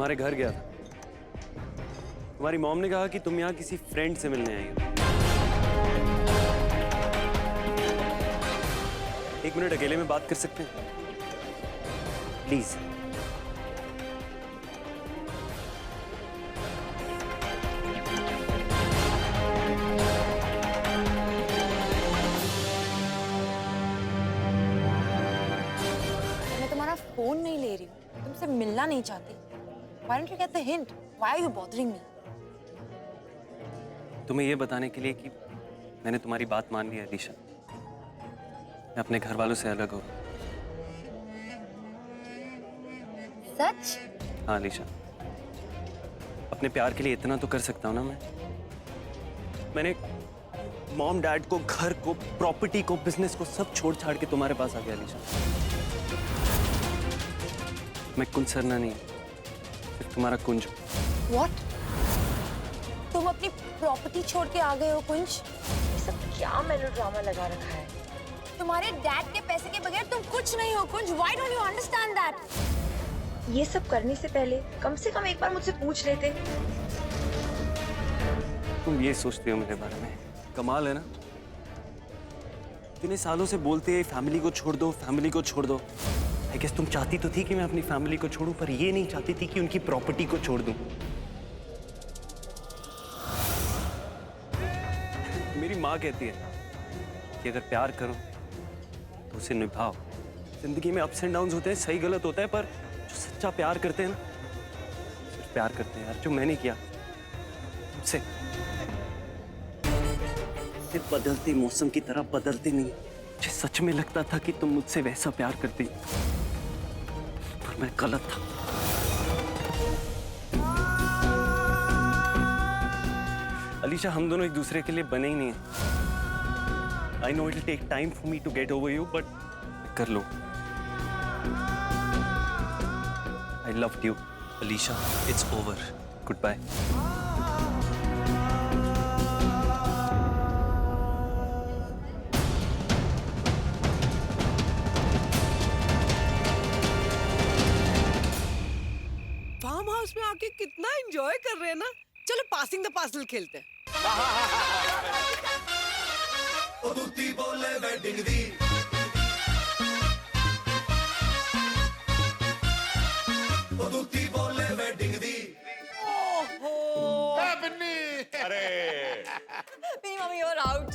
तुम्हारे घर गया था। तुम्हारी मॉम ने कहा कि तुम यहाँ किसी फ्रेंड से मिलने आई हो। 1 मिनट अकेले में बात कर सकते हैं प्लीज? मैं तुम्हारा फोन नहीं ले रही हूँ, तुमसे मिलना नहीं चाहती। Why don't you get the hint? Why are you bothering me? तुम्हें यह बताने के लिए कि मैंने तुम्हारी बात मान ली है अलीशा। मैं अपने घर वालों से अलग हो। सच? हाँ अलीशा, अपने प्यार के लिए इतना तो कर सकता हूँ ना मैंने मॉम डैड को, घर को, प्रॉपर्टी को, बिजनेस को सब छोड़ छाड़ के तुम्हारे पास आ गया अलीशा। मैं कुंज सरना नहीं, सिर्फ तुम्हारा कुंज। What? तुम अपनी प्रॉपर्टी छोड़ के आ गए हो कुंज? ये सब क्या मेलोड्रामा लगा रखा है? तुम्हारे डैड के पैसे के बगैर तुम कुछ नहीं हो कुंज। Why don't you understand that? ये सब करने से पहले कम से कम एक बार मुझसे पूछ लेते। तुम ये सोचते हो मेरे बारे में? कमाल है ना। इतने सालों से बोलते फैमिली को छोड़ दो, फैमिली को छोड़ दो। आई गेस तुम चाहती तो थी कि मैं अपनी फैमिली को छोड़ूं, पर ये नहीं चाहती थी कि उनकी प्रॉपर्टी को छोड़ दूं। मेरी माँ कहती है कि अगर प्यार करो तो उसे निभाओ। जिंदगी में अप्स एंड डाउन्स होते हैं, सही गलत होता है, पर जो सच्चा प्यार करते हैं ना, सिर्फ प्यार करते हैं यार। जो मैंने किया तुमसे, सिर्फ बदलते मौसम की तरह बदलते नहीं। मुझे सच में लगता था कि तुम मुझसे वैसा प्यार करती, पर मैं गलत था। अलीशा, हम दोनों एक दूसरे के लिए बने ही नहीं हैं। I know it'll take time for me to get over you, but कर लो। I loved you, Alisha. It's over. Goodbye. Farm house में आके कितना एंजॉय कर रहे हैं ना। चलो पासिंग द पार्सल खेलते हैं। बोले वेडिंग दी बोले वेडिंग दी। अरे मेरी मम्मी और आउट।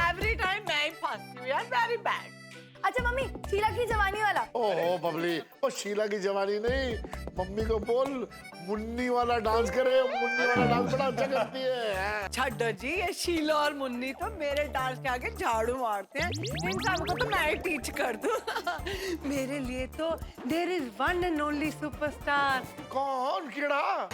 एवरी टाइम मैं ही फंसती हूँ यार, वेरी बैड। अच्छा मम्मी, शीला की जवानी वाला। ओहो बबली, ओ शीला की जवानी नहीं, मम्मी को बोल मुन्नी वाला डांस करे। मुन्नी वाला डांस बड़ा अच्छा करती है। छड्डो जी, ये शीला और मुन्नी तो मेरे डांस के आगे झाड़ू मारते हैं। इन सबको तो मैं ही टीच कर दूं। मेरे लिए तो there is one and only superstar. कौन कीड़ा?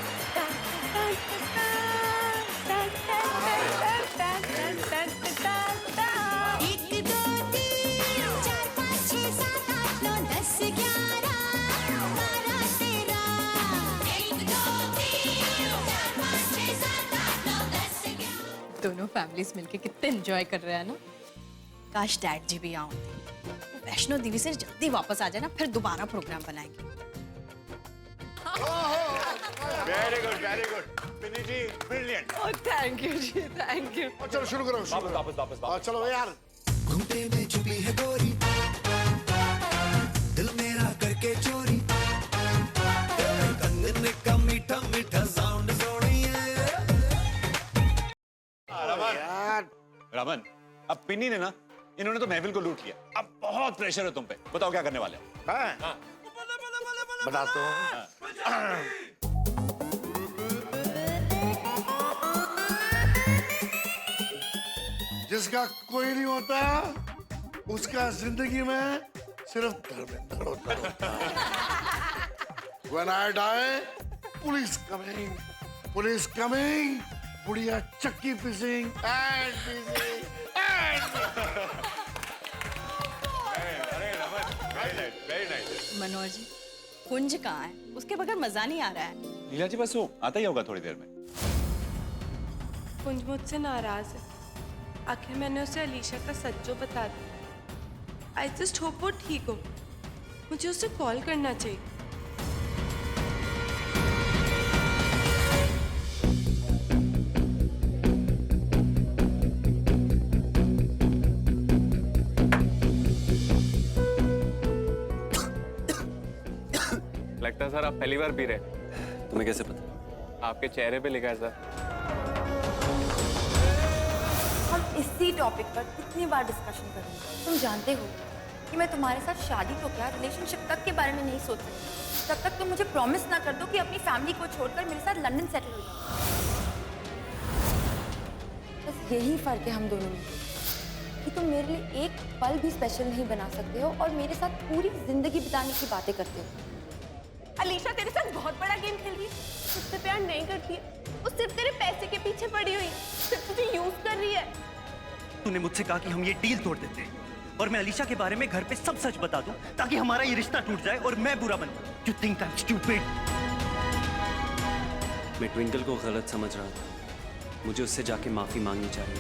दोनों फैमिलीज मिलके कितने एंजॉय कर रहे हैं ना। काश डैड जी भी आऊं। वैष्णो देवी से जल्दी वापस आ जाए ना, फिर दोबारा प्रोग्राम बनाएंगे। Very good, very good. Pinni ji, brilliant. Oh thank you ji, thank you. चलो शुरू करो। वापस चलो यार। घूमते में छुपी है गोरी, दिल मेरा करके चोरी, तेरे कंगन का मीठा मीठा साउंड सोनिए। रमन, अब पिनी ने ना, इन्होंने तो महफिल को लूट लिया। अब बहुत प्रेशर है तुम पे। बताओ क्या करने वाले हो? हाँ? बताता हूँ। जिसका कोई नहीं होता, उसका जिंदगी में सिर्फ धर्मेंद्र होता है। When I die, police coming, police coming, बुढ़िया चक्की पिसिंग and पिसिंग and very nice. Manoj ji, Kunj कहाँ है? उसके बगैर मजा नहीं आ रहा है। लीला जी बस वो आता ही होगा थोड़ी देर में। कुंज मुझसे नाराज है। आखिर मैंने उसे अलीशा का सच जो बता दिया। आई जस्ट होप वो ठीक हो। मुझे उसे कॉल करना चाहिए। सर आप पहली बार पी रहे? तुम्हें कैसे पता? आपके चेहरे पे लिखा है सर। हम इसी टॉपिक पर कितनी बार डिस्कशन करेंगे? तुम जानते हो कि मैं तुम्हारे साथ शादी तो क्या रिलेशनशिप तक के बारे में नहीं सोच सकती जब तक तुम मुझे प्रॉमिस ना कर दो कि अपनी फैमिली को छोड़कर मेरे साथ लंदन सेटल हो जाओ। बस यही फर्क है हम दोनों में कि तुम मेरे लिए एक पल भी स्पेशल नहीं बना सकते हो और मेरे साथ पूरी जिंदगी बिताने की बातें करते हो। अलीशा तेरे साथ बहुत बड़ा गेम खेल रही है, उससे प्यार नहीं करती है, वो सिर्फ तेरे पैसे के पीछे पड़ी हुई, सिर्फ तुझे यूज कर रही है। तूने मुझसे कहा कि हम ये डील तोड़ देते हैं और मैं अलीशा के बारे में घर पे सब सच बता दूं ताकि हमारा ये रिश्ता टूट जाए और मैं बुरा बन जाऊं। You think I'm stupid? मैं ट्विंकल को गलत समझ रहा था, मुझे उससे जाके माफी मांगनी चाहिए।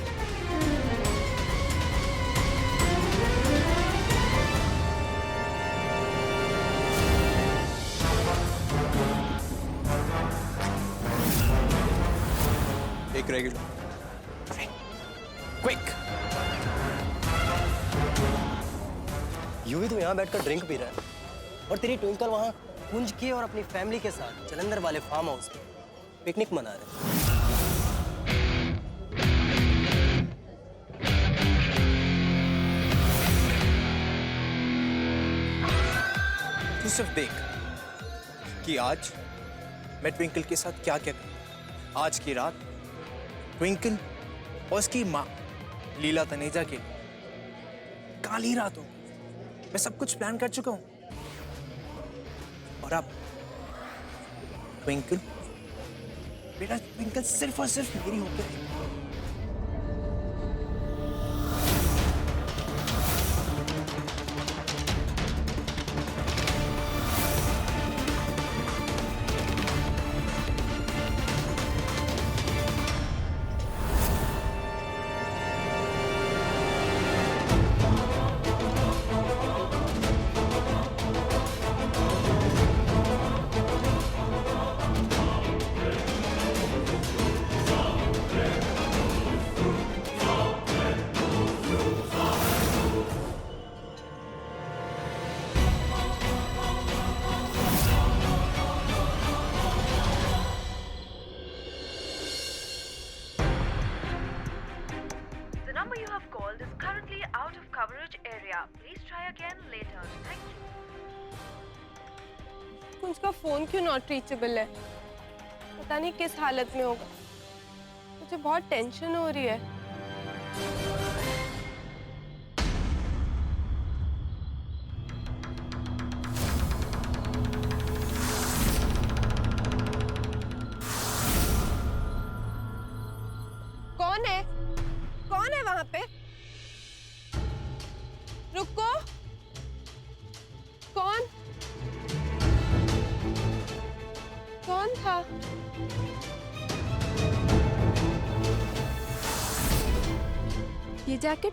एक रेगुलर क्विक। यूं भी तो यहाँ बैठकर ड्रिंक पी रहा है और तेरी ट्विंकल वहाँ कुंज के और अपनी फैमिली के साथ जलंधर वाले फार्म हाउस में पिकनिक मना रहे। तू सिर्फ देख कि आज मैं ट्विंकल के साथ क्या क्या करूं। आज की रात ट्विंकल और उसकी माँ लीला तनेजा के काली रात हो, मैं सब कुछ प्लान कर चुका हूं और अब ट्विंकल, बेटा ट्विंकल सिर्फ और सिर्फ मेरी होकर है। number you have called is currently out of coverage area. Please try again later. Thank you. उसका फोन क्यों नॉट रीचेबल है? पता नहीं किस हालत में होगा। मुझे बहुत टेंशन हो रही है। कौन है? कौन है वहां पे? रुको। कौन? कौन था? ये जैकेट?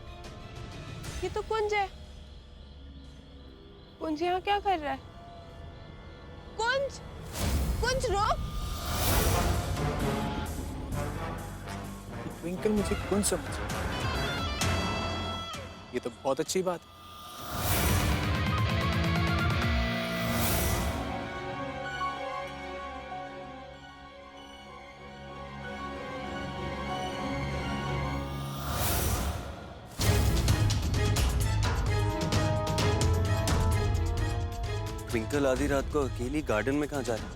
ये तो कुंज है। कुंज यहाँ क्या कर रहा है? कुंज! कुंज रुक! ट्विंकल मुझे कुंज समझ, ये तो बहुत अच्छी बात है। ट्विंकल आधी रात को अकेली गार्डन में कहाँ जा रही है?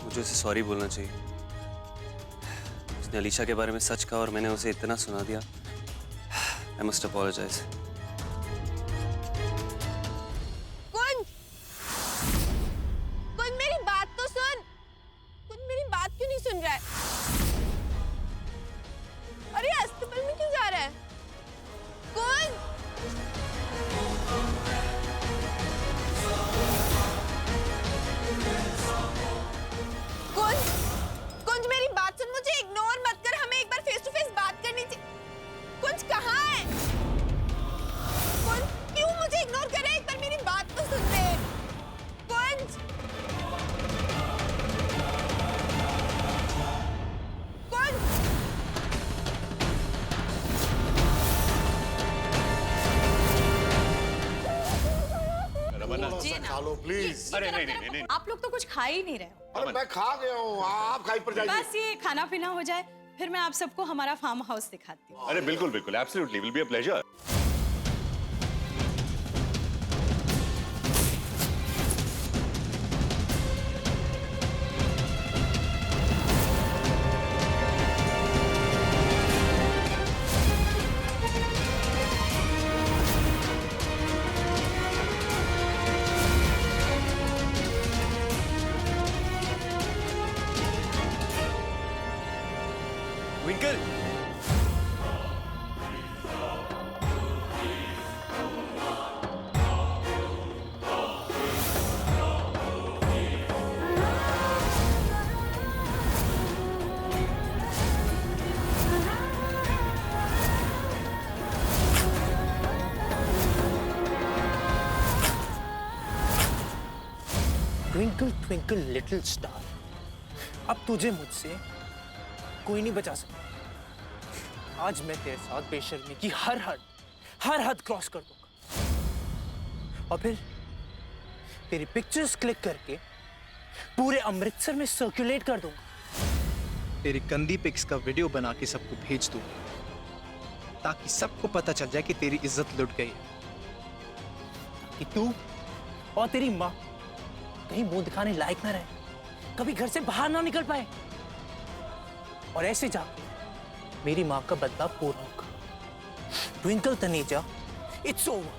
मुझे उसे सॉरी बोलना चाहिए। उसने अलीशा के बारे में सच कहा और मैंने उसे इतना सुना दिया। I must apologize. कुंज! कुंज मेरी बात तो सुन! कुंज मेरी बात क्यों नहीं सुन रहा है? अरे अस्पताल में क्यों जा रहा है? कुंज! कुंज! कुंज मेरी बात सुन, मुझे इग्नोर मत कर, हमें एक बार फेस टू फेस बात करनी चाहिए। कुंज कहाँ है? कुंज क्यों मुझे इग्नोर कर रहा है? एक बार मेरी बात तो सुन ले। कुंज! प्लीज। अरे नहीं नहीं नहीं, आप लोग तो कुछ खा ही नहीं रहे हो। अरे मैं खा गया हूँ, आप खाई पर जाइए। बस ये खाना पीना हो जाए, फिर मैं आप सबको हमारा फार्म हाउस दिखाती हूँ। अरे बिल्कुल बिल्कुल, absolutely, will be a pleasure. Twinkle, Twinkle twinkle little star, अब तुझे मुझसे कोई नहीं बचा सकता। आज मैं तेरे साथ बेशर्मी की हर हद क्रॉस कर दूंगा और फिर तेरी पिक्चर्स क्लिक करके पूरे अमृतसर में सर्कुलेट कर दूंगा। तेरी गंदी पिक्स का वीडियो बना के सबको भेज दूंगा ताकि सबको पता चल जाए कि तेरी इज्जत लुट गई, कि तू और तेरी माँ कहीं मुंह दिखाने लायक ना रहे, कभी घर से बाहर ना निकल पाए, और ऐसे जाके मेरी माँ का बदला पूरा होगा। Twinkle Taneja, it's over,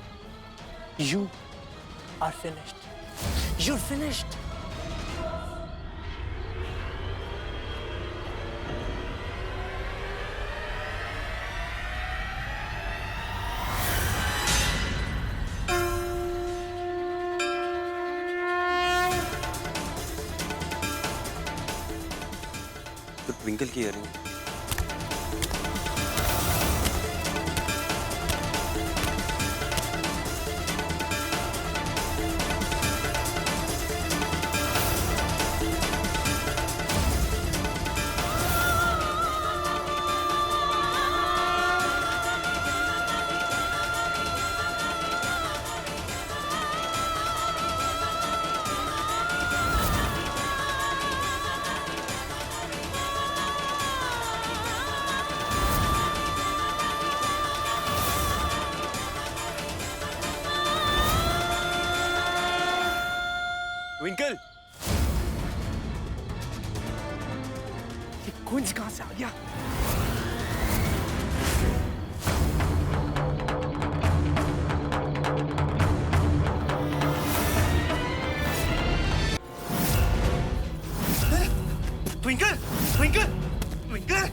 you are finished, you're finished. तो ट्विंकल की इयरिंग। ट्विंकल, ये कुंज कहां से आ गया? ट्विंकल, ट्विंकल, ट्विंकल!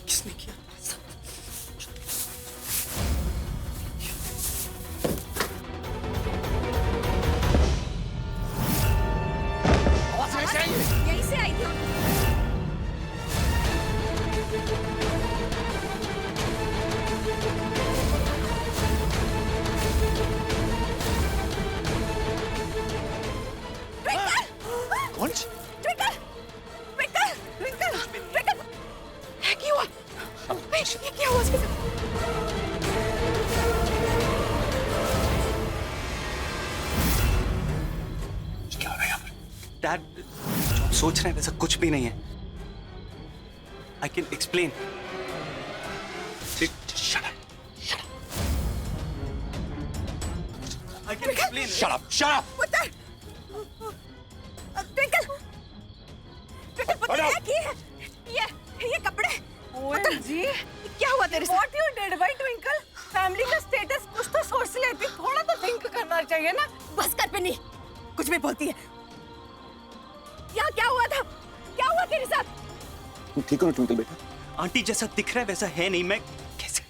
किसने किया? यहीं से आई थी। कौन? ट्विंकल, ट्विंकल, ट्विंकल, ट्विंकल, क्या हुआ? ये क्या हुआ उसके साथ? क्या हो रहा है यहाँ पर? डैड, जो आप सोच रहे हैं वैसा कुछ भी नहीं है। I can explain. Shut up. I can explain. Shut up, shut up. पुत्र, ट्विंकल, ट्विंकल, पुत्र क्या किए हैं? ये कपड़े। पुत्र, जी क्या हुआ तेरे साथ? What you did, भाई ट्विंकल? फैमिली का स्टेटस कुछ तो सोच लेती, थोड़ा तो थिंक करना चाहिए ना। बस कर पिन्नी, कुछ भी बोलती है। क्या हुआ था? क्या हुआ तेरे साथ? तुम ठीक हो ना ट्विंकल बेटा? आंटी जैसा दिख रहा है वैसा है नहीं। मैं कैसे?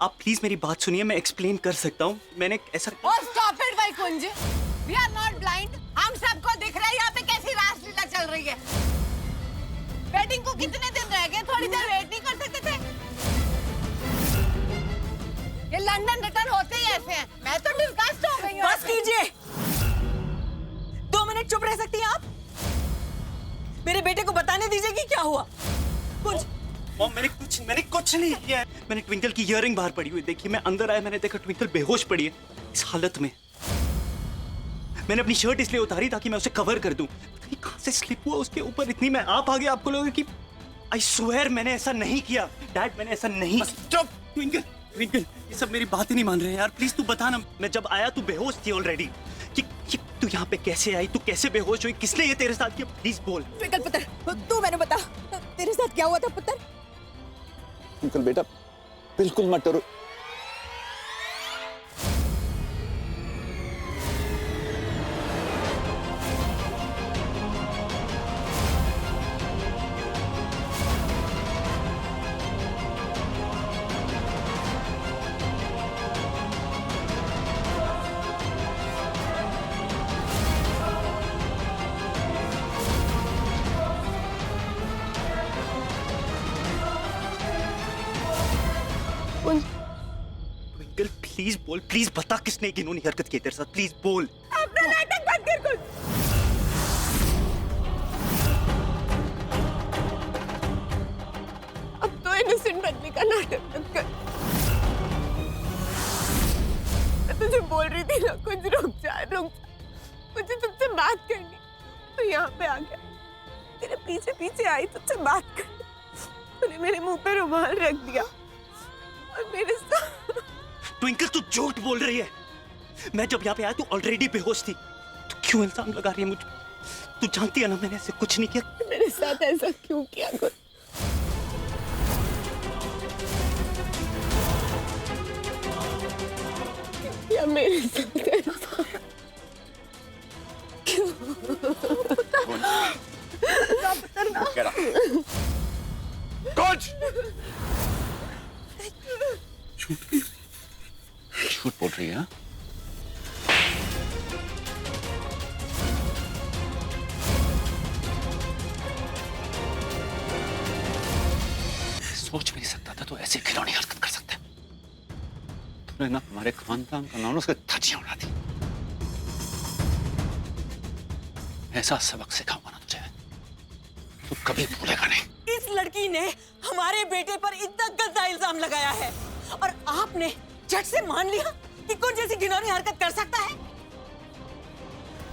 आप प्लीज मेरी बात सुनिए, मैं एक्सप्लेन कर सकता हूँ। मैंने ऐसा। Oh, stop it, भाई कुंज। We are not blind. हम सबको दिख रहा है यहाँ पे कैसी रासलीला चल रही है। वेडिंग को कितने दिन रह गए? थोड़ी देर वेट नहीं कर सकते थे? ये लंदन रिटर्न होते ही ऐसे हैं। मैं तो डिस्गस्ट हो गई हूँ। बस कीजिए। 2 मिनट चुप रह सकती हैं आप? मेरे बेटे को बताने दीजिए कि क्या हुआ। कुछ मॉम मैंने कुछ नहीं किया है। मैंने ट्विंकल की इयरिंग बाहर पड़ी हुई देखी, मैं अंदर आया, मैंने देखा ट्विंकल बेहोश पड़ी है इस हालत में। मैंने अपनी शर्ट इसलिए उतारी ताकि मैं उसे कवर कर दूं। कहां से स्लिप हुआ उसके ऊपर, इतनी मैं आप आ गया, आपको लगा कि आई स्वेयर मैंने ऐसा नहीं किया। डैड मैंने ऐसा नहीं। चुप ट्विंकल, ये सब मेरी बात ही नहीं मान रहे हैं यार। प्लीज तू बता ना, मैं जब आया तू बेहोश थी ऑलरेडी। कि तू यहाँ पे कैसे आई, तू कैसे बेहोश हुई, किसने ये तेरे साथ किया, प्लीज बोल। ट्विंकल पुत्र, तू मैंने बता तेरे साथ क्या हुआ था पुत्र। ट्विंकल बेटा बिल्कुल मत डरो। ट्विंकल प्लीज बोल, प्लीज बता किसने एक घिनौनी हरकत की तेरे साथ, प्लीज बोल। अपना नाटक बंद कर कुछ। अब तो इनोसेंट बनने का नाटक मत कर। मैं तुझे बोल रही थी ना, कुछ रुक जा। मुझे तुझसे बात करनी, तो यहाँ पे आ गया। तेरे पीछे पीछे आई तुझसे बात करनी, तूने मेरे मुंह पे रुमाल रख दिया और मेरे साथ। ट्विंकल तू झूठ बोल रही है। मैं जब यहाँ पे आया तू ऑलरेडी बेहोश थी, तू क्यों इल्जाम लगा रही है मुझ? तू जानती है ना मैंने ऐसे कुछ नहीं किया। मेरे साथ ऐसा क्यों किया गुल? या मेरे साथ ऐसा क्यों? कुछ झूठ बोल रही है। सोच भी नहीं सकता था तो ऐसी खिलौनी हरकत कर सकता है। तूने ना हमारे खानदान का नाम उसके धज्जियां उड़ा दी। ऐसा सबक सिखाऊंगा ना तुझे, तू कभी भूलेगा नहीं। इस लड़की ने हमारे बेटे पर इतना गंदा इल्जाम लगाया है और आपने झट से मान लिया कि कुछ जैसी घिनौनी हरकत कर सकता है,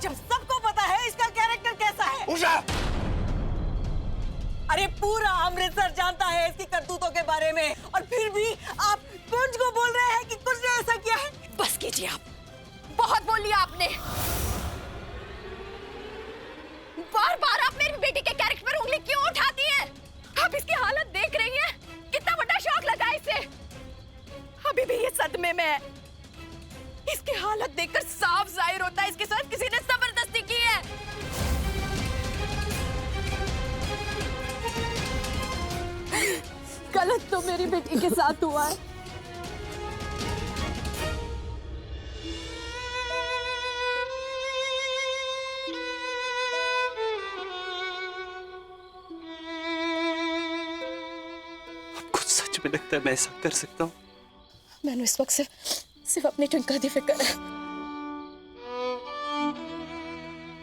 जब सबको पता है इसका कैरेक्टर कैसा है। उषा! अरे पूरा अमृतसर जानता है इसकी करतूतों के बारे में, और फिर भी आप कुंज को बोल रहे हैं कि कुंज ने ऐसा किया है। बस कीजिए आप, बहुत बोल लिया आपने। बार बार आप मेरी बेटी के कैरेक्टर पर उंगली क्यों उठाती हैं? आप इसकी हालत देख रही हैं? कितना बड़ा शौक लगा इसे। अभी भी ये सदमे में है। इसकी हालत देखकर साफ जाहिर होता है इसके साथ किसी ने जबरदस्ती की है। गलत तो मेरी बेटी के साथ हुआ है। आपको सच में लगता है मैं ऐसा कर सकता हूँ? मैंने इस वक्त सिर्फ अपनी ट्विंकल की फिक्र है।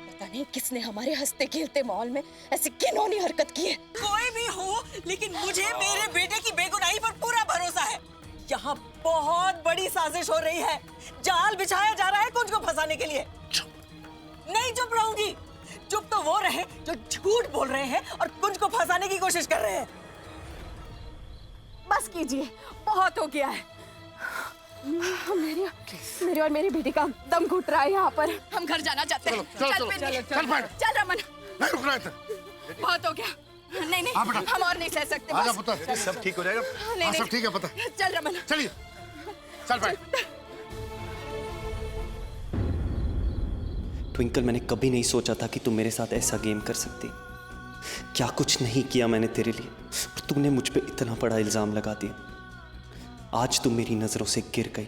पता नहीं किसने हमारे हंसते खेलते माहौल में ऐसी घिनौनी हरकत की है। कोई भी हो, लेकिन मुझे मेरे बेटे की बेगुनाही पर पूरा भरोसा है। यहाँ बहुत बड़ी साजिश हो रही है, जाल बिछाया जा रहा है कुंज को फंसाने के लिए। नहीं चुप रहूंगी। चुप तो वो रहे जो झूठ बोल रहे हैं और कुंज को फंसाने की कोशिश कर रहे हैं। बस कीजिए, बहुत हो गया है। मेरी और मेरी बेटी का दम घुट रहा है यहाँ पर। हम घर जाना चाहते हैं। चल रमन, नहीं रुकना है। बहुत हो गया। नहीं हम और नहीं सह सकते। आजा बस। पुत्र, सब ठीक हो जाएगा। नहीं, सब ठीक है पता। चल रमन, चलिए चल भाई। ट्विंकल मैंने कभी नहीं सोचा था कि तुम मेरे साथ ऐसा गेम कर सकती। क्या कुछ नहीं किया मैंने तेरे लिए, और तुमने मुझ पे इतना बड़ा इल्जाम लगा दिया। आज तुम मेरी नजरों से गिर गई।